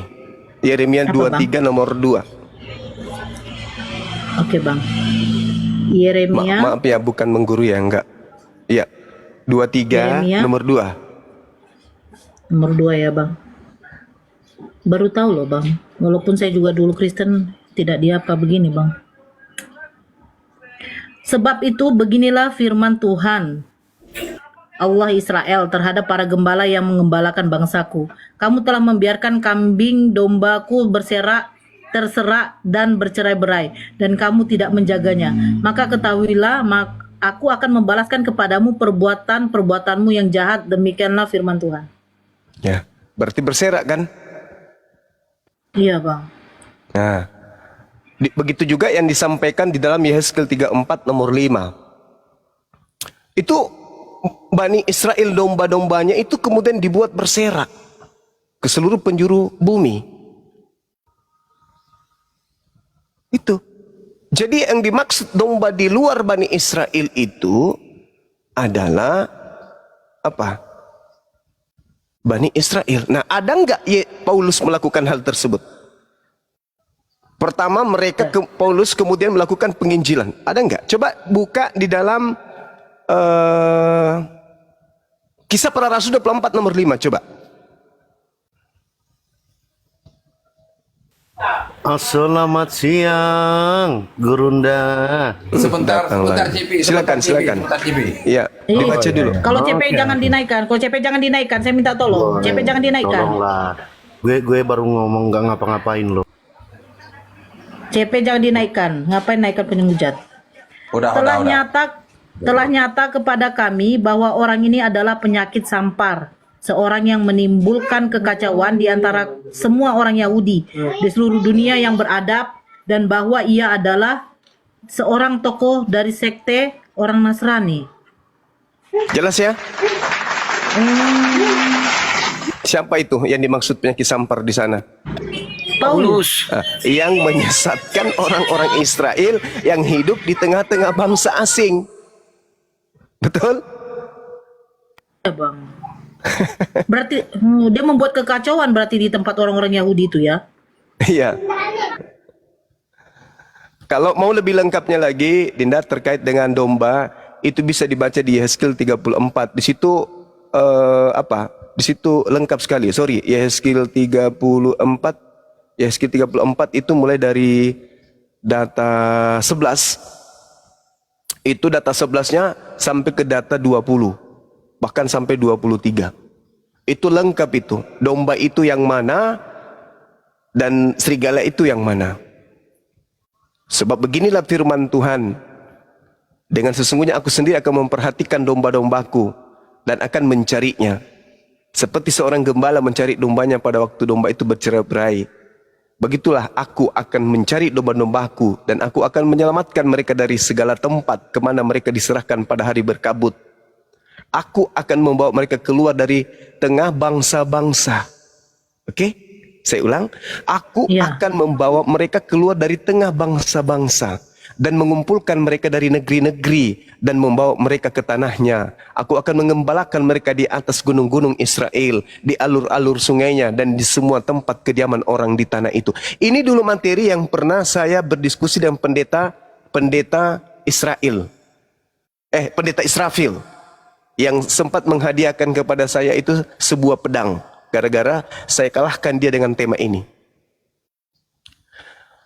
Yeremia Apa, 23 nomor 2. Oke, Bang. Yeremia Maaf ya, bukan mengguru ya, enggak. Iya. 23 Yeremia. nomor 2. nomor 2 ya, Bang. Baru tahu loh, Bang. Walaupun saya juga dulu Kristen, tidak diapa begini, Bang. Sebab itu beginilah firman Tuhan Allah Israel terhadap para gembala yang mengembalakan bangsaku. Kamu telah membiarkan kambing dombaku terserak dan bercerai-berai, dan kamu tidak menjaganya. Maka ketahuilah, aku akan membalaskan kepadamu perbuatanmu yang jahat. Demikianlah firman Tuhan. Ya, berarti berserak kan? Iya, Bang. Nah, begitu juga yang disampaikan di dalam Yehezkiel 34 nomor 5. Itu Bani Israel, domba-dombanya itu kemudian dibuat berserak ke seluruh penjuru bumi. Itu. Jadi yang dimaksud domba di luar Bani Israel itu adalah apa? Bani Israel. Nah, ada nggak Paulus melakukan hal tersebut? Pertama, Paulus kemudian melakukan penginjilan. Ada nggak? Coba buka di dalam Kisah Para Rasul 24 nomor 5. Coba. Selamat siang, Gurunda. Sebentar, Datanglah. CP. Silakan. Sebentar, CP. Iya, dibaca dulu. Kalau CP jangan dinaikkan. Kalau CP jangan dinaikkan, saya minta tolong. CP jangan dinaikkan. Tolonglah. Gue baru ngomong nggak ngapa-ngapain lo. CP jangan dinaikkan. Ngapain naikkan penghujat? Udah. Telah nyata kepada kami bahwa orang ini adalah penyakit sampar, seorang yang menimbulkan kekacauan di antara semua orang Yahudi di seluruh dunia yang beradab, dan bahwa ia adalah seorang tokoh dari sekte orang Nasrani. Jelas ya? Siapa itu yang dimaksud penyakit sampar di sana? Paulus. Yang menyesatkan orang-orang Israel yang hidup di tengah-tengah bangsa asing. Betul? Ya, Bang. Berarti dia membuat kekacauan berarti di tempat orang-orang Yahudi itu ya. Iya. Kalau mau lebih lengkapnya lagi, Dinda, terkait dengan domba, itu bisa dibaca di Yehezkiel 34. Di situ Di situ lengkap sekali. Sorry, Yehezkiel 34. Yehezkiel 34 itu mulai dari data 11. Itu data 11-nya sampai ke data 20. Bahkan sampai 23. Itu lengkap itu. Domba itu yang mana dan serigala itu yang mana. Sebab beginilah firman Tuhan. Dengan sesungguhnya aku sendiri akan memperhatikan domba-dombaku dan akan mencarinya. Seperti seorang gembala mencari dombanya pada waktu domba itu bercerai-berai. Begitulah aku akan mencari domba-dombaku dan aku akan menyelamatkan mereka dari segala tempat kemana mereka diserahkan pada hari berkabut. Aku akan membawa mereka keluar dari tengah bangsa-bangsa. Oke? Saya ulang. Aku akan membawa mereka keluar dari tengah bangsa-bangsa dan mengumpulkan mereka dari negeri-negeri dan membawa mereka ke tanahnya. Aku akan mengembalakan mereka di atas gunung-gunung Israel, di alur-alur sungainya, dan di semua tempat kediaman orang di tanah itu. Ini dulu materi yang pernah saya berdiskusi dengan pendeta Israel. Pendeta Israfil, yang sempat menghadiahkan kepada saya itu sebuah pedang. Gara-gara saya kalahkan dia dengan tema ini.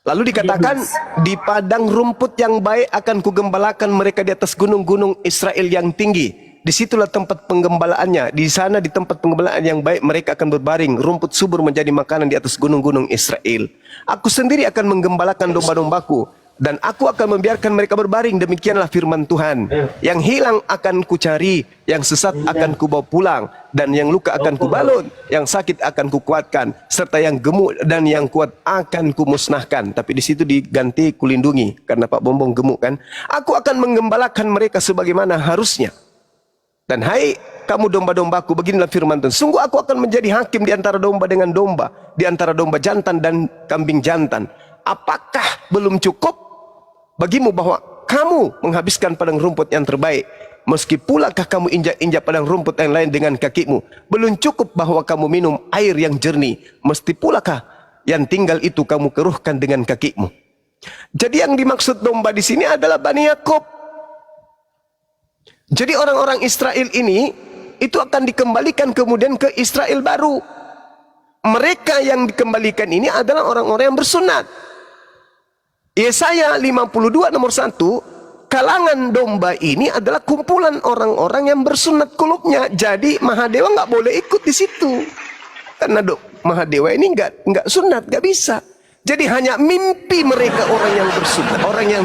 Lalu dikatakan, di padang rumput yang baik akan kugembalakan mereka di atas gunung-gunung Israel yang tinggi. Disitulah tempat penggembalaannya. Di sana di tempat penggembalaan yang baik mereka akan berbaring. Rumput subur menjadi makanan di atas gunung-gunung Israel. Aku sendiri akan menggembalakan domba-dombaku, dan aku akan membiarkan mereka berbaring. Demikianlah firman Tuhan. Yang hilang akan kucari, yang sesat akan kubawa pulang, dan yang luka akan kubalut, yang sakit akan kukuatkan, serta yang gemuk dan yang kuat akan kumusnahkan. Tapi di situ diganti kulindungi, karena Pak Bombong gemuk kan. Aku akan menggembalakan mereka sebagaimana harusnya. Dan hai kamu domba-dombaku, beginilah firman Tuhan. Sungguh aku akan menjadi hakim di antara domba dengan domba, di antara domba jantan dan kambing jantan. Apakah belum cukup bagimu bahwa kamu menghabiskan padang rumput yang terbaik? Meski pulakah kamu injak-injak padang rumput yang lain dengan kakimu? Belum cukup bahwa kamu minum air yang jernih? Mesti pulakah yang tinggal itu kamu keruhkan dengan kakimu? Jadi yang dimaksud domba di sini adalah Bani Yakub. Jadi orang-orang Israel ini itu akan dikembalikan kemudian ke Israel baru. Mereka yang dikembalikan ini adalah orang-orang yang bersunat. Yesaya 52 nomor 1, kalangan domba ini adalah kumpulan orang-orang yang bersunat kulubnya. Jadi Mahadewa nggak boleh ikut di situ, karena Mahadewa ini nggak sunat, nggak bisa. Jadi hanya mimpi mereka orang yang bersunat. Orang yang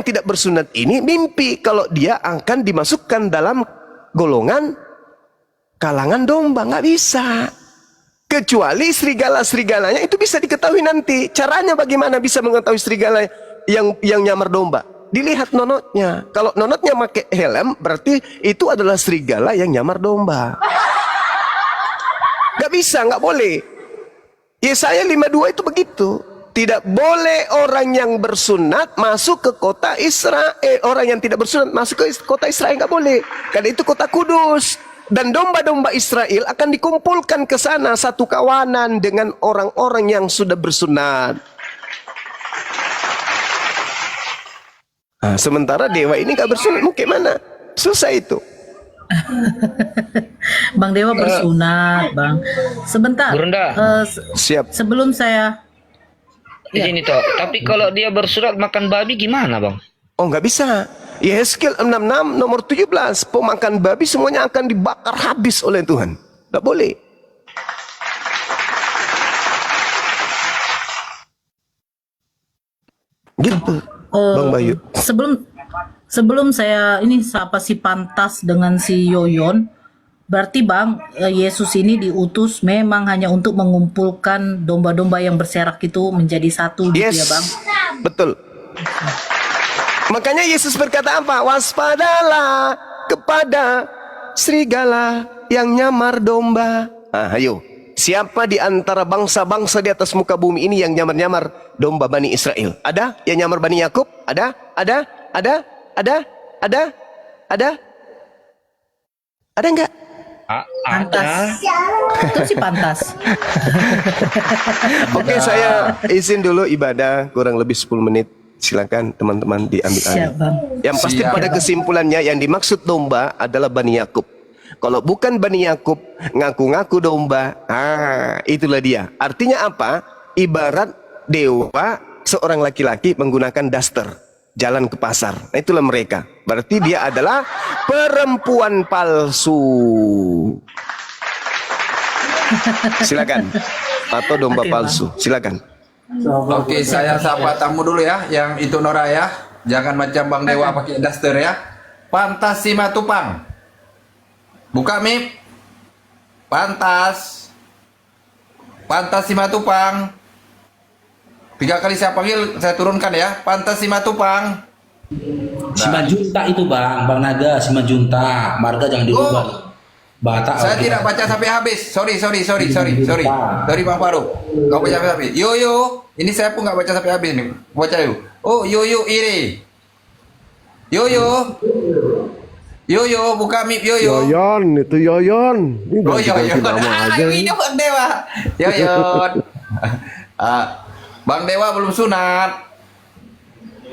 tidak bersunat ini mimpi kalau dia akan dimasukkan dalam golongan kalangan domba. Nggak bisa. Kecuali serigala-serigalanya itu bisa diketahui nanti. Caranya bagaimana bisa mengetahui serigala yang nyamar domba? Dilihat nonotnya. Kalau nonotnya pakai helm, berarti itu adalah serigala yang nyamar domba. Gak bisa, gak boleh. Yesaya 52 itu begitu. Tidak boleh orang yang bersunat masuk ke kota Israel. Orang yang tidak bersunat masuk ke kota Israel, gak boleh. Karena itu kota kudus. Dan domba-domba Israel akan dikumpulkan ke sana satu kawanan dengan orang-orang yang sudah bersunat. Nah, sementara dewa ini gak bersunat, mau gimana? Susah itu. Bang Dewa bersunat, Bang. Sebentar. Burunda. Siap. Sebelum saya Ini toh. Tapi kalau dia bersurat makan babi gimana, Bang? Oh, nggak bisa. Yehezkiel 66 nomor 17, pemakan babi semuanya akan dibakar habis oleh Tuhan. Nggak boleh. Gitu, Bang Bayu. Sebelum saya ini siapa si Pantas dengan si Yoyon, berarti Bang, Yesus ini diutus memang hanya untuk mengumpulkan domba-domba yang berserak itu menjadi satu gitu ya Bang? Betul. Makanya Yesus berkata apa? Waspadalah kepada serigala yang nyamar domba. Ah, ayo. Siapa di antara bangsa-bangsa di atas muka bumi ini yang nyamar-nyamar domba Bani Israel? Ada yang nyamar Bani Yakub? Ada? Ada? Ada? Ada? Ada? Ada? Ada enggak? Pantas. Itu si Pantas. Oke, saya izin dulu ibadah kurang lebih 10 menit. Silakan teman-teman diambil alih. Siap, Bang. Yang pasti pada kesimpulannya yang dimaksud domba adalah Bani Yakub. Kalau bukan Bani Yakub, ngaku-ngaku domba, itulah dia. Artinya apa? Ibarat dewa seorang laki-laki menggunakan daster, jalan ke pasar. Nah, itulah mereka. Berarti dia adalah perempuan palsu. Silakan. Atau domba palsu. Silakan. Oke, saya sapa tamu dulu ya, yang itu Nora ya. Jangan macam Bang Dewa pakai daster ya. Pantas Simatupang. Buka Mip. Pantas. Pantas Simatupang. 3 kali saya panggil, saya turunkan ya. Pantas Simatupang. Simanjunta itu Bang Naga, Simanjunta. Marga jangan diubah. Saya tidak baca sampai habis. Sorry Bang Faruk. Kau baca sampai habis. Yo, ini saya pun nggak baca sampai habis nih. Baca yuk. Oh, yo iri. Yo, buka mic yo. Yoyon, itu Yoyon. Ini Oh, ganti nama aja. ini Bang Dewa. Yoyon. Bang Dewa belum sunat.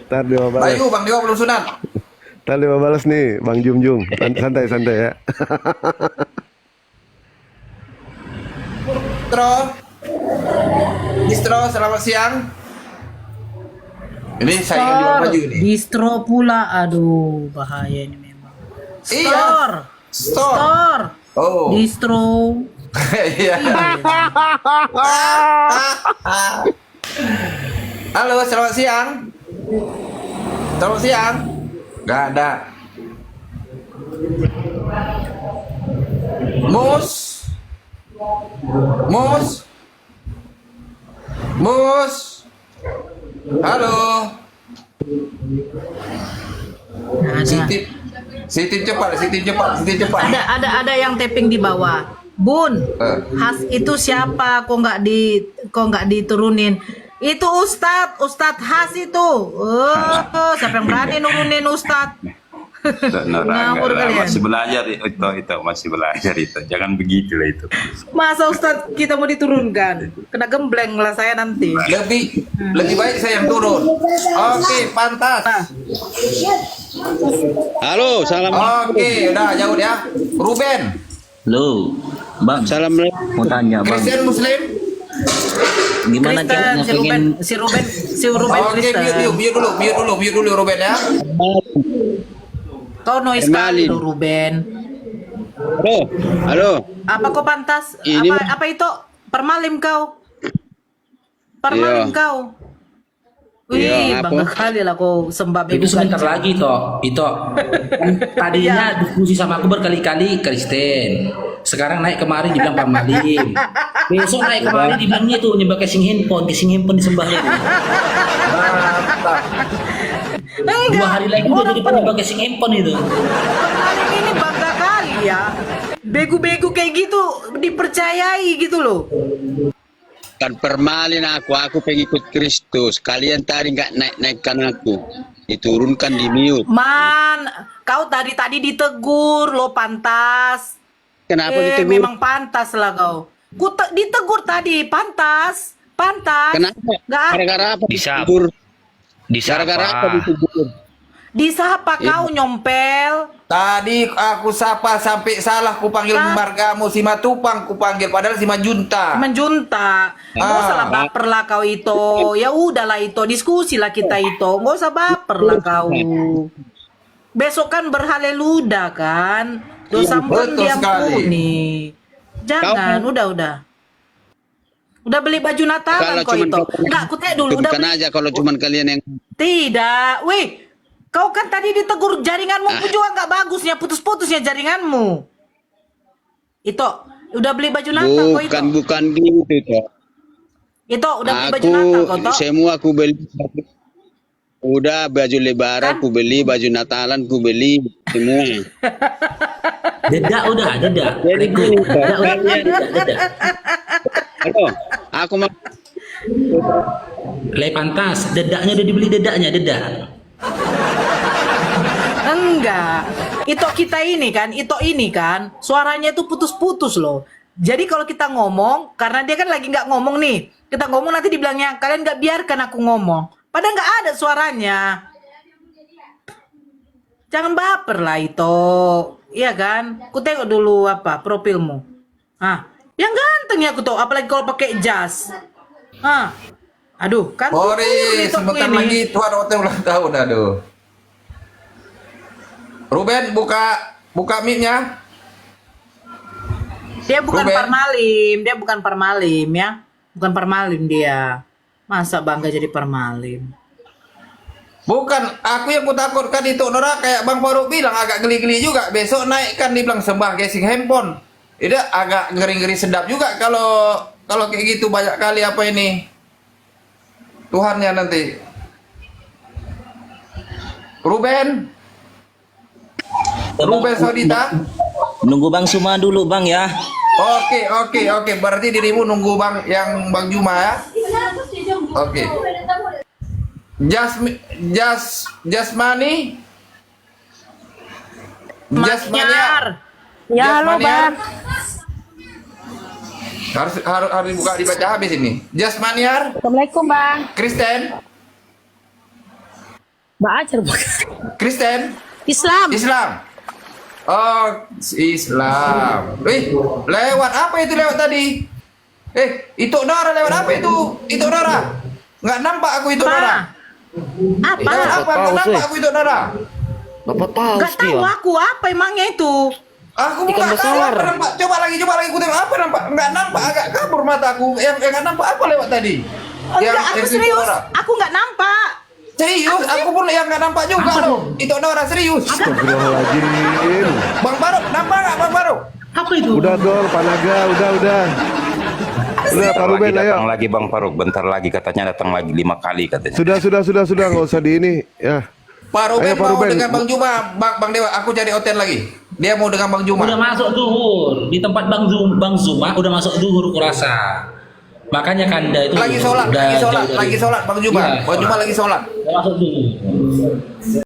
Ntar dia balas. Bayu, Bang Dewa belum sunat. Ntar dia balas nih, Bang Jum. Santai ya. Distro, selamat siang. Ini saya ingin jual baju ini. Distro pula, aduh bahaya ini memang. Store. Oh. Distro. Iya. Halo, selamat siang. Gak ada. Mus. Halo. Sitip cepat. Ada yang tapping di bawah. Bun, Has itu siapa? Kok nggak diturunin? Itu Ustadz Has itu. Siapa yang berani nurunin Ustadz? Ngawur kalian. Masih belajar itu. Jangan begitu lah itu. Masa Ustadz kita mau diturunkan? Kena gembleng lah saya nanti. Lebih baik saya yang turun. Oke, pantas. Halo, salam. Oke, udah jauh ya. Ruben. Halo, Bang. Assalamualaikum. Mau tanya, Bang. Kristen Muslim. Gimana caranya pengen si Ruben Oke, Kristen. mute dulu Ruben ya. Kau noise sekali lo Ruben. Halo. Apa kau pantas? Ini Apa itu? Permalim kau. Wih, Iya, bangga apa? kali lah kau sembah itu sebentar lagi toh kan tadinya diskusi sama aku berkali-kali Kristen, sekarang naik kemari dibilang Parmalim, besok naik kemari dibilangnya tuh nyembah casing handphone disembahnya tuh. Enggak. 2 hari lagi udah jadi penyembah casing handphone itu. Permalim ini bangga kali ya. Begu-begu kayak gitu dipercayai gitu loh. Kan permalin aku pengikut Kristus. Kalian tadi nggak naikkan aku, diturunkan di mute. Man, kau tadi ditegur lo pantas. Kenapa ditegur? Memang pantas lah kau. Ditegur tadi pantas. Kenapa? Nggak. Gara-gara apa Disapa. ditegur? Gara-gara apa ditegur? Disapa kau nyompel. Tadi aku sapa sampai salah ku panggil margamu si Matupang ku panggil padahal si Majunta. Nggak usah lah baper lah kau itu. Ya udahlah itu diskusi lah kita itu. Nggak usah baper lah kau. Besok kan berhaleluda kan. Dosamu kan betul diampuni. Jangan, udah. Udah beli baju Natalan kau itu. Enggak, aku tanya dulu. Udah Bukan beli. aja kalau cuman kalian yang Tidak, wih. Kau kan tadi ditegur jaringanmu juga nggak bagusnya, putus-putusnya jaringanmu. Itu udah beli baju Natal kok itu. bukan gitu toh. Itu udah beli baju Natal kok toh. Semua aku beli. Udah baju lebaran aku beli, baju Natalan aku beli semua. Dedak udah. Jadi Halo, aku mau Lay pantas, dedaknya udah dibeli dedak. Enggak. Itu kita ini kan, suaranya itu putus-putus loh. Jadi kalau kita ngomong, karena dia kan lagi nggak ngomong nih, kita ngomong nanti dibilangnya kalian nggak biarkan aku ngomong. Padahal nggak ada suaranya. Jangan baper lah itu, iya kan? Ku tengok dulu profilmu. Yang ganteng ya aku tuh, apalagi kalau pakai jas. Aduh, kan. Sebentar lagi Tuhan waktu ulang tahun, aduh. Ruben buka mic-nya. Dia bukan Ruben. parmalim ya. Bukan parmalim dia. Masa bangga jadi parmalim? Bukan, aku yang kutakutkan itu Nora kayak Bang Faruk bilang agak geli-geli juga. Besok naikkan dibilang sembah casing handphone. Itu agak ngeri-ngeri sedap juga kalau kayak gitu banyak kali apa ini. Tuhannya nanti. Ruben Saudita. Nunggu Bang Suma dulu Bang ya. Oke. Berarti dirimu nunggu Bang Juma ya. Oke. Jasmani. Maniar. Ya, halo Bang. Harus dibaca habis ini. Jasmaniar. Assalamualaikum Bang. Kristen. Baajar Bang. Kristen. Islam. Oh, Islam. Lewat apa itu lewat tadi? Itu Nora lewat apa itu? Itu Nora. Nggak nampak aku itu Nora. Apa? Lewat apa? Nggak nampak aku itu Nora. Bapak tahu Gak tahu aku apa emangnya itu. Aku nggak tahu apa nampak. Coba lagi aku tengok apa nampak. Nggak nampak, agak kabur mataku. Yang nggak nampak apa lewat tadi? Enggak, aku serius. Aku nggak nampak. Serius, aku pun yang nggak nampak juga loh. Itu Nora serius. Astagfirullahaladzim. Bang Barok, nampak nggak Bang Barok? Apa itu? Udah Dol, Pak Naga, udah. Udah Pak Ruben ayo. Datang lagi Bang Faruk, bentar lagi katanya datang lagi 5 kali katanya. Sudah nggak usah di ini ya. Pak Ruben Ayo, Pak mau Ruben. dengan Bang Juma, Bang Dewa, aku cari hotel lagi. Dia mau dengan Bang Juma. Udah masuk zuhur di tempat Bang Zuma udah masuk zuhur kurasa. Makanya Kanda itu Lagi sholat Bang Juma. Iya. Bang Juma lagi sholat. Udah masuk zuhur.